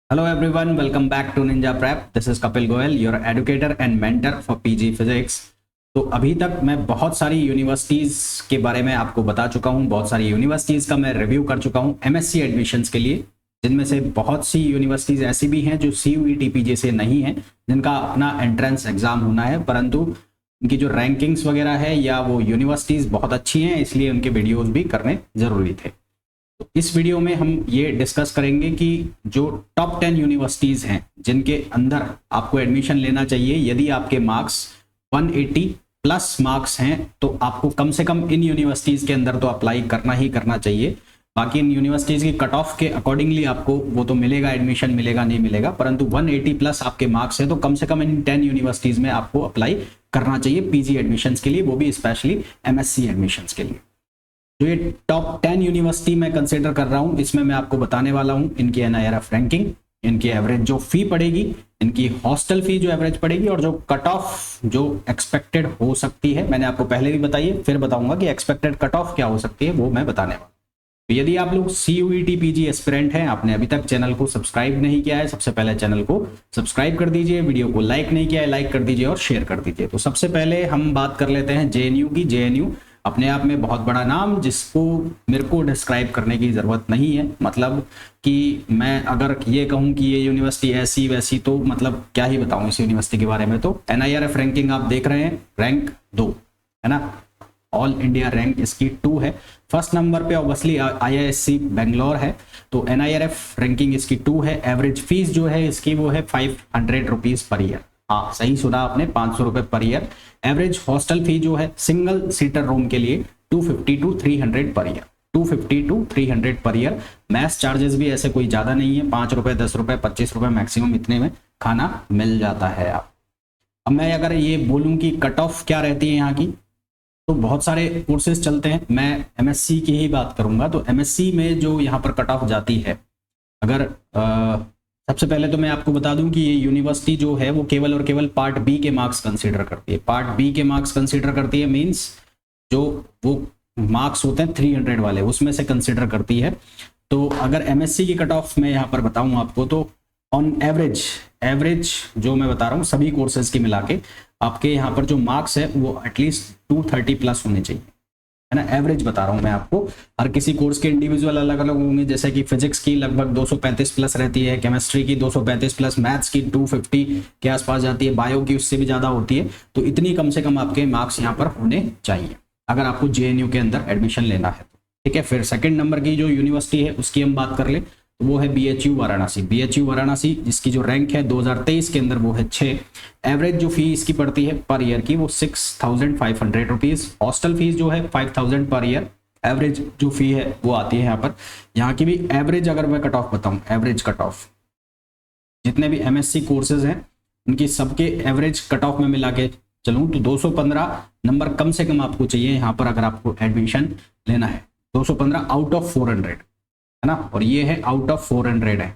Hello everyone, welcome back to Ninja Prep. This is Kapil Goel, your educator and mentor for PG Physics. तो अभी तक मैं बहुत सारी यूनिवर्सिटीज़ के बारे में आपको बता चुका हूँ, बहुत सारी यूनिवर्सिटीज़ का मैं रिव्यू कर चुका हूँ एमएससी एडमिशन्स के लिए, जिनमें से बहुत सी यूनिवर्सिटीज़ ऐसी भी हैं जो CUET PG से नहीं हैं, जिनका अपना एंट्रेंस एग्ज़ाम होना है, परंतु उनकी जो रैंकिंग्स वगैरह है या वो यूनिवर्सिटीज़ बहुत अच्छी हैं, इसलिए उनके वीडियोज़ भी करने ज़रूरी थे। तो इस वीडियो में हम ये डिस्कस करेंगे कि जो टॉप 10 यूनिवर्सिटीज़ हैं जिनके अंदर आपको एडमिशन लेना चाहिए, यदि आपके मार्क्स 180 प्लस मार्क्स हैं तो आपको कम से कम इन यूनिवर्सिटीज़ के अंदर तो अप्लाई करना ही करना चाहिए। बाकी इन यूनिवर्सिटीज़ की कट ऑफ के अकॉर्डिंगली आपको वो तो मिलेगा, एडमिशन मिलेगा नहीं मिलेगा, परंतु 180 प्लस आपके मार्क्स है तो कम से कम इन 10 यूनिवर्सिटीज़ में आपको अप्लाई करना चाहिए पीजी एडमिशन्स के लिए, वो भी स्पेशली एमएससी एडमिशन्स के लिए। जो ये टॉप 10 यूनिवर्सिटी मैं कंसिडर कर रहा हूं, इसमें मैं आपको बताने वाला हूं इनकी NIRF रैंकिंग, इनकी एवरेज जो फी पड़ेगी, इनकी हॉस्टल फी जो एवरेज पड़ेगी और जो कट ऑफ जो एक्सपेक्टेड हो सकती है। मैंने आपको पहले भी बताई है, फिर बताऊंगा कि एक्सपेक्टेड कट ऑफ क्या हो सकती है, वो मैं बताने वाला हूं। तो यदि आप लोग CUET PG एस्पिरेंट हैं, आपने अभी तक चैनल को सब्सक्राइब नहीं किया है, सबसे पहले चैनल को सब्सक्राइब कर दीजिए, वीडियो को लाइक नहीं किया है लाइक कर दीजिए और शेयर कर दीजिए। तो सबसे पहले हम बात कर लेते हैं JNU की। JNU अपने आप में बहुत बड़ा नाम, जिसको मेरे को डिस्क्राइब करने की ज़रूरत नहीं है। मतलब कि मैं अगर ये कहूँ कि ये यूनिवर्सिटी ऐसी वैसी, तो मतलब क्या ही बताऊँ इस यूनिवर्सिटी के बारे में। तो NIRF रैंकिंग आप देख रहे हैं, रैंक 2 है ना, ऑल इंडिया रैंक इसकी 2 है। फर्स्ट नंबर पे ऑब्वियसली IISc बेंगलोर है, तो NIRF रैंकिंग इसकी 2 है। एवरेज फीस जो है इसकी वो है 500 रुपीज़ पर ईयर। हाँ, सही सुना आपने, 500 रुपये per year. Average hostel fee जो है सिंगल सीटर रूम के लिए 250 to 300 per year, 250 to 300 per year. Maths charges भी ऐसे कोई ज़्यादा नहीं है, 5 रुपये 10 रुपये 25 रुपये मैक्सिमम, इतने में खाना मिल जाता है आप। अब मैं अगर ये बोलूँ कि कट ऑफ क्या रहती है यहाँ की, तो बहुत सारे कोर्सेज चलते हैं। मैं MSc की ही बात करूँगा, तो MSc में जो यहाँ पर कट ऑफ जाती है, अगर सबसे पहले तो मैं आपको बता दूं कि ये यूनिवर्सिटी जो है वो केवल और केवल पार्ट बी के मार्क्स कंसीडर करती है। पार्ट बी के मार्क्स कंसीडर करती है मींस जो वो मार्क्स होते हैं 300 वाले, उसमें से कंसीडर करती है। तो अगर MSc की कट ऑफ मैं यहाँ पर बताऊं आपको, तो ऑन एवरेज जो मैं बता रहा हूँ सभी कोर्सेज की मिला के, आपके यहाँ पर जो मार्क्स है वो एटलीस्ट 230 प्लस होने चाहिए, है ना। एवरेज बता रहा हूँ मैं आपको, हर किसी कोर्स के इंडिविजुअल अलग अलग होंगे। जैसे कि फिजिक्स की लगभग 235 प्लस रहती है, केमिस्ट्री की 235 प्लस, मैथ्स की 250 के आसपास जाती है, बायो की उससे भी ज़्यादा होती है। तो इतनी कम से कम आपके मार्क्स यहाँ पर होने चाहिए अगर आपको JNU के अंदर एडमिशन लेना है तो, ठीक है। फिर सेकेंड नंबर की जो यूनिवर्सिटी है उसकी हम बात कर ले, तो वो है BHU वाराणसी। BHU वाराणसी जिसकी जो रैंक है 2023 के अंदर वो है 6। एवरेज जो फी इसकी पड़ती है पर ईयर की वो 6500 रुपीज़। हॉस्टल फीस जो है 5000 पर ईयर। एवरेज जो फी है वो आती है यहाँ पर। यहाँ की भी एवरेज अगर मैं कट ऑफ बताऊँ, एवरेज कट ऑफ जितने भी MSc कोर्सेज हैं उनकी सबके एवरेज कट ऑफ में मिला के चलूँ तो 215 नंबर कम से कम आपको चाहिए यहाँ पर अगर आपको एडमिशन लेना है। 215 आउट ऑफ 400 है ना, और ये है आउट ऑफ 400 है।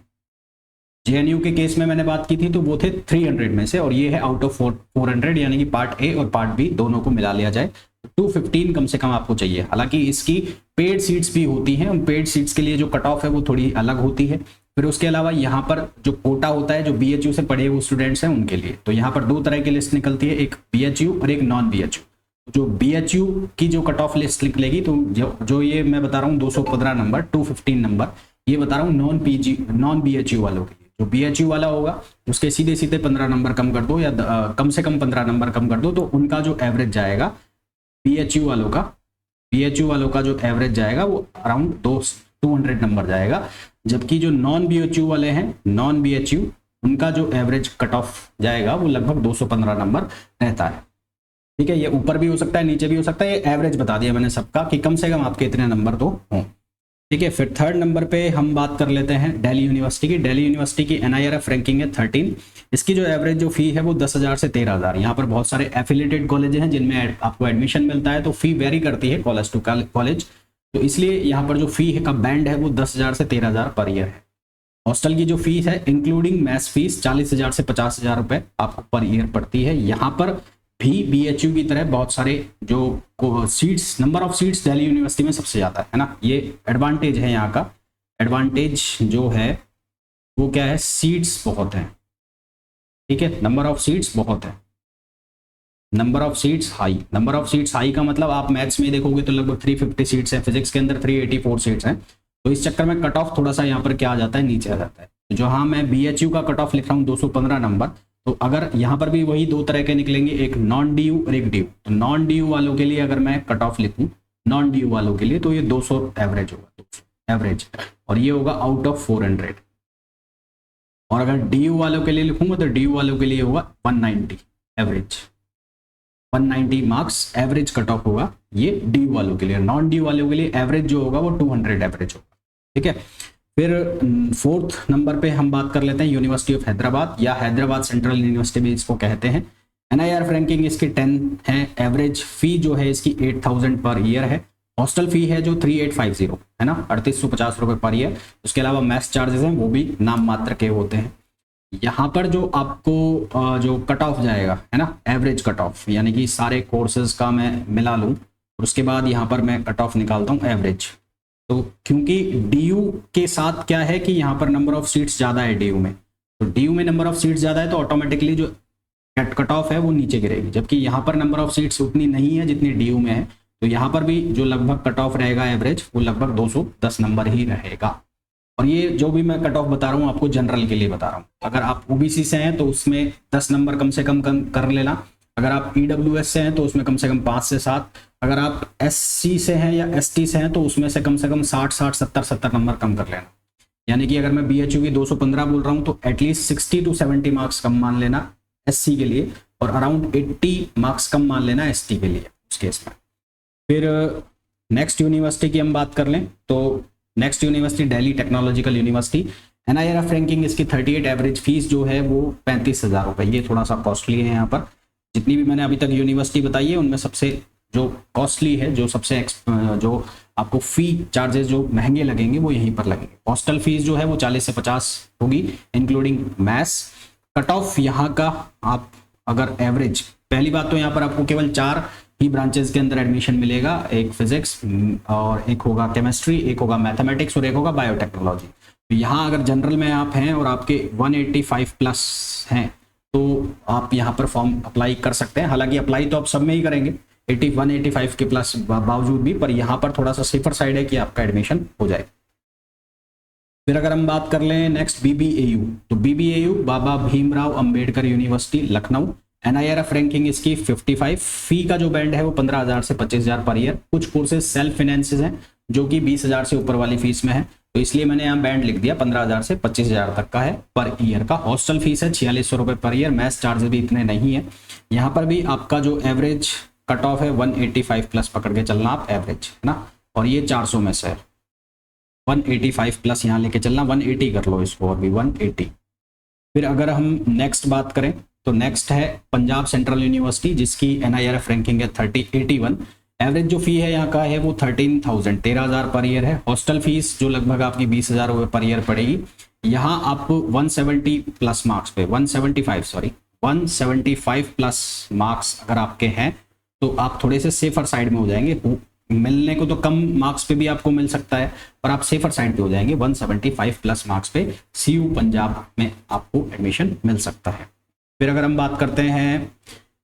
JNU के केस में मैंने बात की थी तो वो थे 300 में से, और ये है आउट ऑफ 400, यानी कि पार्ट A और पार्ट B दोनों को मिला लिया जाए 215 कम से कम आपको चाहिए। हालांकि इसकी पेड सीट्स भी होती हैं, उन पेड सीट्स के लिए जो कट ऑफ है वो थोड़ी अलग होती है। फिर उसके अलावा यहाँ पर जो कोटा होता है जो BHU से पढ़े हुए स्टूडेंट्स हैं उनके लिए, तो यहाँ पर 2 तरह की लिस्ट निकलती है, एक BHU और एक नॉन BHU। जो BHU की जो कट ऑफ लिस्ट निकलेगी, तो जो ये मैं बता रहा हूँ 215 नंबर 215 नंबर, ये बता रहा हूँ नॉन BHU वालों के लिए। जो BHU वाला होगा उसके सीधे सीधे 15 नंबर कम कर दो, या कम से कम 15 नंबर कम कर दो, तो उनका जो एवरेज जाएगा BHU वालों का जो एवरेज जाएगा वो अराउंड 200 नंबर जाएगा। जबकि जो नॉन BHU वाले हैं, नॉन BHU, उनका जो एवरेज कट ऑफ जाएगा वो लगभग 215 नंबर रहता है, ठीक है। ये ऊपर भी हो सकता है नीचे भी हो सकता है, ये एवरेज बता दिया मैंने सबका कि कम से कम आपके इतने नंबर तो हों, ठीक है। फिर थर्ड नंबर पे हम बात कर लेते हैं दिल्ली यूनिवर्सिटी की। दिल्ली यूनिवर्सिटी की NIRF रैंकिंग है 13। इसकी जो एवरेज जो फी है वो 10,000 से 13,000। यहाँ पर बहुत सारे एफिलिएटेड कॉलेज हैं जिनमें आपको एडमिशन मिलता है, तो फी वेरी करती है कॉलेज टू कॉलेज, तो इसलिए यहाँ पर जो फी का बैंड है वो 10,000 से 13,000 पर ईयर है। हॉस्टल की जो फीस है इंक्लूडिंग मैथ्स फीस 40,000 से 50,000 रुपए आपको पर ईयर पड़ती है। यहाँ पर भी BHU की तरह बहुत सारे जो seats, number of seats Delhi university में सबसे ज़्यादा है ना, ये एडवांटेज है यहाँ का। एडवांटेज जो है वो क्या है, सीट्स बहुत हैं, ठीक है, नंबर ऑफ सीट्स बहुत है, number of seats high, number of seats high का मतलब आप मैथ्स में देखोगे तो लगभग 350 सीट्स हैं, फिजिक्स के अंदर 384 सीट्स हैं, तो इस चक्कर में कट ऑफ थोड़ा सा यहाँ पर क्या आ जाता है, नीचे आ जाता है। जो हाँ मैं BHU का कट ऑफ लिख रहा हूँ 215 नंबर, तो अगर यहाँ पर भी वही दो तरह के निकलेंगे, एक नॉन DU और एक DU, तो नॉन DU वालों के लिए अगर मैं कट ऑफ लिखूँ नॉन DU वालों के लिए तो ये 200 एवरेज होगा, 200 एवरेज, और ये होगा आउट ऑफ 400, और अगर DU वालों के लिए लिखूंगा तो DU वालों के लिए होगा 190 average, 190 marks average cut off होगा ये DU वालों के लिए। नॉन DU वालों के लिए एवरेज जो होगा वो 200 एवरेज होगा, ठीक है। फिर फोर्थ नंबर पे हम बात कर लेते हैं यूनिवर्सिटी ऑफ हैदराबाद या हैदराबाद सेंट्रल यूनिवर्सिटी भी इसको कहते हैं। NIRF रैंकिंग इसकी 10 है, एवरेज फी जो है इसकी 8000 पर ईयर है, हॉस्टल फी है जो 3850 है ना, 3850 रुपये पर ईयर। उसके अलावा मैथ्स चार्जेस हैं वो भी नाम मात्र के होते हैं। यहाँ पर जो आपको जो कट ऑफ जाएगा है ना, एवरेज कट ऑफ, यानी कि सारे कोर्सेज का मैं मिला लूँ और उसके बाद यहाँ पर मैं कट ऑफ निकालता हूँ एवरेज। तो क्योंकि DU के साथ क्या है कि यहाँ पर नंबर ऑफ सीट्स ज़्यादा है DU में, तो DU में नंबर ऑफ सीट्स ज़्यादा है तो ऑटोमेटिकली जो कट ऑफ है वो नीचे गिरेगी, जबकि यहाँ पर नंबर ऑफ सीट्स उतनी नहीं है जितनी DU में है, तो यहाँ पर भी जो लगभग कट ऑफ रहेगा एवरेज वो लगभग 210 नंबर ही रहेगा। और ये जो भी मैं कट ऑफ बता रहा हूँ आपको जनरल के लिए बता रहा हूँ, अगर आप OBC से हैं तो उसमें 10 नंबर कम से कम कर लेना, अगर आप EWS से हैं तो उसमें कम से कम 5 से 7, अगर आप SC से हैं या ST से हैं तो उसमें से कम 60 70 नंबर कम कर लेना। यानी कि अगर मैं BHU की 215 बोल रहा हूँ तो एटलीस्ट 60 to 70 मार्क्स कम मान लेना SC के लिए, और अराउंड 80 मार्क्स कम मान लेना ST के लिए उस केस में। फिर नेक्स्ट यूनिवर्सिटी की हम बात कर लें तो next university Delhi technological university, NIRF ranking इसकी 38, एवरेज फीस जो है वो 35,000 रुपये, ये थोड़ा सा कॉस्टली है। यहाँ पर जितनी भी मैंने अभी तक यूनिवर्सिटी बताई है उनमें सबसे जो कॉस्टली है, जो सबसे जो आपको फी चार्जेस जो महंगे लगेंगे वो यहीं पर लगेंगे। हॉस्टल फीस जो है वो 40 से 50 होगी इंक्लूडिंग मैथ्स। कट ऑफ यहाँ का आप अगर एवरेज, पहली बात तो यहाँ पर आपको केवल 4 ही ब्रांचेस के अंदर एडमिशन मिलेगा, एक फिजिक्स और एक होगा केमिस्ट्री, एक होगा मैथमेटिक्स और एक होगा बायोटेक्नोलॉजी। तो यहाँ अगर जनरल में आप हैं और आपके 185 प्लस हैं तो आप यहाँ पर फॉर्म अप्लाई कर सकते हैं। हालांकि अप्लाई तो आप सब में ही करेंगे 185 के प्लस बावजूद भी, पर यहाँ पर थोड़ा सा सेफर साइड है कि आपका एडमिशन हो जाए। फिर अगर हम बात कर लें नेक्स्ट BBAU, तो BBAU Baba Bhimrao Ambedkar university Lucknow, NIRF ranking इसकी 55, फी का जो बैंड है वो 15,000 से 25,000 पर ईयर। कुछ कोर्सेज सेल्फ फाइनेंसेस हैं जो कि 20,000 से ऊपर वाली फीस में है, तो इसलिए मैंने यहाँ बैंड लिख दिया 15,000 से 25,000 तक का है पर ईयर का। हॉस्टल फीस है 4600 रुपये पर ईयर, मैथ्स चार्जेस भी इतने नहीं है। यहाँ पर भी आपका जो एवरेज कट ऑफ है 185 प्लस पकड़ के चलना आप एवरेज, है ना, और ये 400 में से है, 185 प्लस यहाँ लेके चलना, 180 कर लो इसको, और भी 180। फिर अगर हम नेक्स्ट बात करें तो नेक्स्ट है पंजाब सेंट्रल यूनिवर्सिटी जिसकी NIRF रैंकिंग है 3081, एवरेज जो फी है यहाँ का है वो 13,000 पर ईयर है। हॉस्टल फीस जो लगभग आपकी 20,000 रुपये पर ईयर पड़ेगी। यहाँ आप 170 प्लस मार्क्स पे 175 प्लस मार्क्स अगर आपके हैं तो आप थोड़े से सेफर साइड में हो जाएंगे। मिलने को तो कम मार्क्स पे भी आपको मिल सकता है पर आप सेफर साइड पे हो जाएंगे, 175 प्लस मार्क्स पे CU पंजाब में आपको एडमिशन मिल सकता है। फिर अगर हम बात करते हैं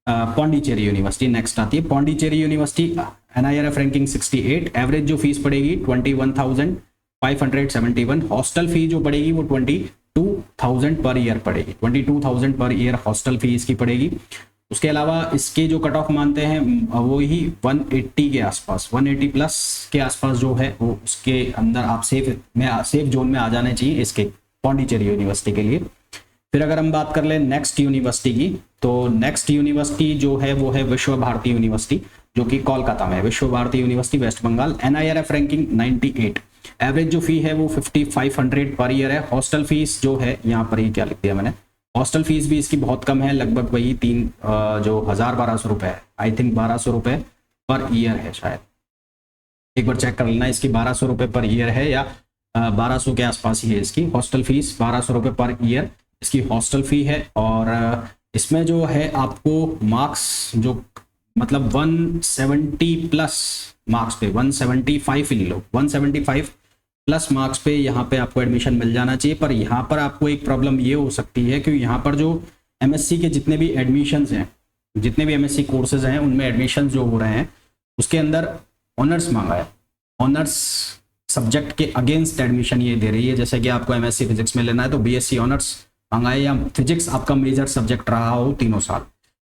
पौंडीचेरी यूनिवर्सिटी, नेक्स्ट आती है Pondicherry university, NIRF ranking 68, average जो फीस पड़ेगी 21,571, हॉस्टल फी जो पड़ेगी वो 22,000 पर ईयर पड़ेगी, 22,000 पर ईयर हॉस्टल फी इसकी पड़ेगी। उसके अलावा इसके जो कट ऑफ मानते हैं वो ही 180 के आसपास, 180 प्लस के आसपास जो है वो उसके अंदर आप सेफ जोन में आ जाने चाहिए इसके पौंडीचेरी यूनिवर्सिटी के लिए। फिर अगर हम बात कर लें नेक्स्ट यूनिवर्सिटी की तो नेक्स्ट यूनिवर्सिटी जो है वो है विश्व भारती यूनिवर्सिटी जो कि कोलकाता में है, Vishwa Bharati university West Bengal, NIRF ranking 98, average जो फी है वो 5,500 पर ईयर है। हॉस्टल फीस जो है यहाँ पर ही क्या लिख दिया मैंने, हॉस्टल फीस भी इसकी बहुत कम है, लगभग वही 1200 रुपये है, आई थिंक 1200 रुपये पर ईयर है शायद, एक बार चेक कर लेना, इसकी 1200 रुपये पर ईयर है या 1200 के आसपास ही है इसकी हॉस्टल फीस, 1200 रुपये पर ईयर इसकी हॉस्टल फी है। और इसमें जो है आपको मार्क्स जो मतलब 170 प्लस मार्क्स पे 175 ही ले लो, 175 प्लस मार्क्स पे यहाँ पे आपको एडमिशन मिल जाना चाहिए। पर यहाँ पर आपको एक प्रॉब्लम ये हो सकती है कि यहाँ पर जो एमएससी के जितने भी एडमिशन्स हैं, जितने भी एमएससी कोर्सेज हैं, उनमें एडमिशन जो हो रहे हैं उसके अंदर ऑनर्स मांगा है। ऑनर्स सब्जेक्ट के अगेंस्ट एडमिशन ये दे रही है। जैसे कि आपको एमएससी फिजिक्स में लेना है तो बीएससी ऑनर्स मांगा है, या फिजिक्स आपका मेजर सब्जेक्ट रहा हो तीनों साल।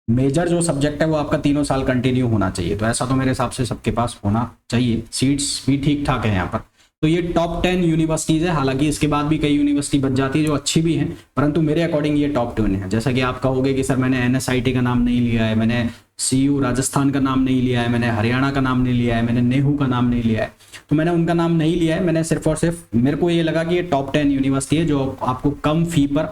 मेजर जो सब्जेक्ट है वो आपका तीनों साल कंटिन्यू होना चाहिए। तो ऐसा तो मेरे हिसाब से सबके पास होना चाहिए। सीट्स भी ठीक ठाक है यहाँ पर। तो ये टॉप 10 यूनिवर्सिटीज़ है। हालांकि इसके बाद भी कई यूनिवर्सिटी बच जाती है जो अच्छी भी हैं, परंतु मेरे अकॉर्डिंग ये टॉप 10 है। जैसा कि आप कहोगे कि सर मैंने एनएसआईटी का नाम नहीं लिया है, मैंने सीयू राजस्थान का नाम नहीं लिया है, मैंने हरियाणा का नाम नहीं लिया है, मैंने नेहरू का नाम नहीं लिया है। तो मैंने उनका नाम नहीं लिया है। मैंने सिर्फ और सिर्फ मेरे को ये लगा कि ये टॉप 10 यूनिवर्सिटी है जो आपको कम फी पर,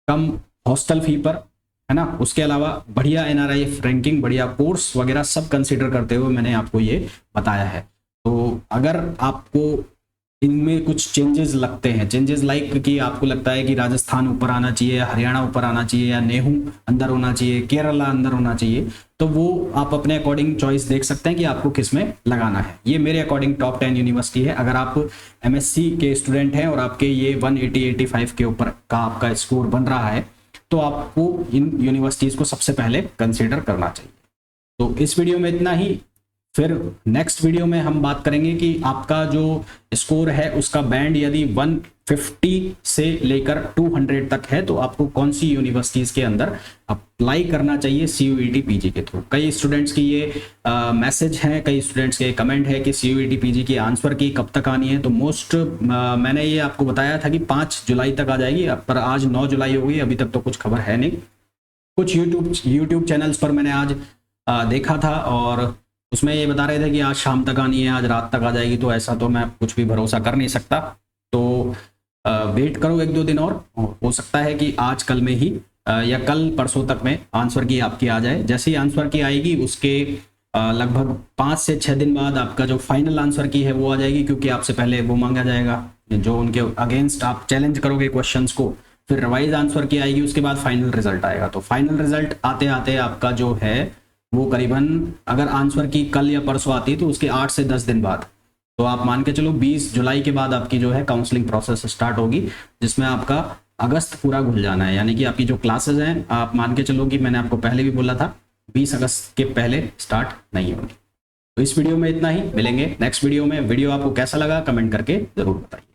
कम हॉस्टल फी पर, है ना, उसके अलावा बढ़िया एनआरआईएफ रैंकिंग, बढ़िया कोर्स वगैरह सब कंसीडर करते हुए मैंने आपको ये बताया है। तो अगर आपको इनमें कुछ चेंजेस लगते हैं, चेंजेस लाइक कि आपको लगता है कि राजस्थान ऊपर आना चाहिए, हरियाणा ऊपर आना चाहिए, या नेहरू अंदर होना चाहिए, केरला अंदर होना चाहिए, तो वो आप अपने अकॉर्डिंग चॉइस देख सकते हैं कि आपको किस में लगाना है। ये मेरे अकॉर्डिंग टॉप 10 यूनिवर्सिटी है। अगर आप एमएससी के स्टूडेंट हैं और आपके ये 180-85 के ऊपर का आपका स्कोर बन रहा है तो आपको इन यूनिवर्सिटीज़ को सबसे पहले कंसिडर करना चाहिए। तो इस वीडियो में इतना ही। फिर नेक्स्ट वीडियो में हम बात करेंगे कि आपका जो स्कोर है उसका बैंड यदि 150 से लेकर 200 तक है तो आपको कौन सी यूनिवर्सिटीज़ के अंदर अप्लाई करना चाहिए सीयूईटी पीजी के थ्रू। कई स्टूडेंट्स की ये मैसेज हैं, कई स्टूडेंट्स के कमेंट है कि सीयूईटी पीजी की आंसर की कब तक आनी है। तो मोस्ट मैंने ये आपको बताया था कि 5 जुलाई तक आ जाएगी, पर आज 9 जुलाई हो गई, अभी तक तो कुछ खबर है नहीं। कुछ यूट्यूब चैनल्स पर मैंने आज देखा था और उसमें ये बता रहे थे कि आज शाम तक आनी है, आज रात तक आ जाएगी। तो ऐसा तो मैं कुछ भी भरोसा कर नहीं सकता। तो वेट करो 1-2 दिन और हो सकता है कि आज कल में ही या कल परसों तक में आंसर की आपकी आ जाए। जैसे ही आंसर की आएगी उसके लगभग 5 से 6 दिन बाद आपका जो फाइनल आंसर की है वो आ जाएगी, क्योंकि आपसे पहले वो मांगा जाएगा जो उनके अगेंस्ट आप चैलेंज करोगे क्वेश्चंस को। फिर रिवाइज आंसर की आएगी, उसके बाद फाइनल रिजल्ट आएगा। तो फाइनल रिजल्ट आते आते आपका जो है वो करीबन, अगर आंसर की कल या परसों आती है तो उसके 8 से 10 दिन बाद, तो आप मान के चलो 20 जुलाई के बाद आपकी जो है काउंसलिंग प्रोसेस स्टार्ट होगी, जिसमें आपका अगस्त पूरा घुल जाना है। यानी कि आपकी जो क्लासेस हैं आप मान के चलो कि मैंने आपको पहले भी बोला था 20 अगस्त के पहले स्टार्ट नहीं होगी। तो इस वीडियो में इतना ही, मिलेंगे नेक्स्ट वीडियो में। वीडियो आपको कैसा लगा कमेंट करके जरूर बताइए।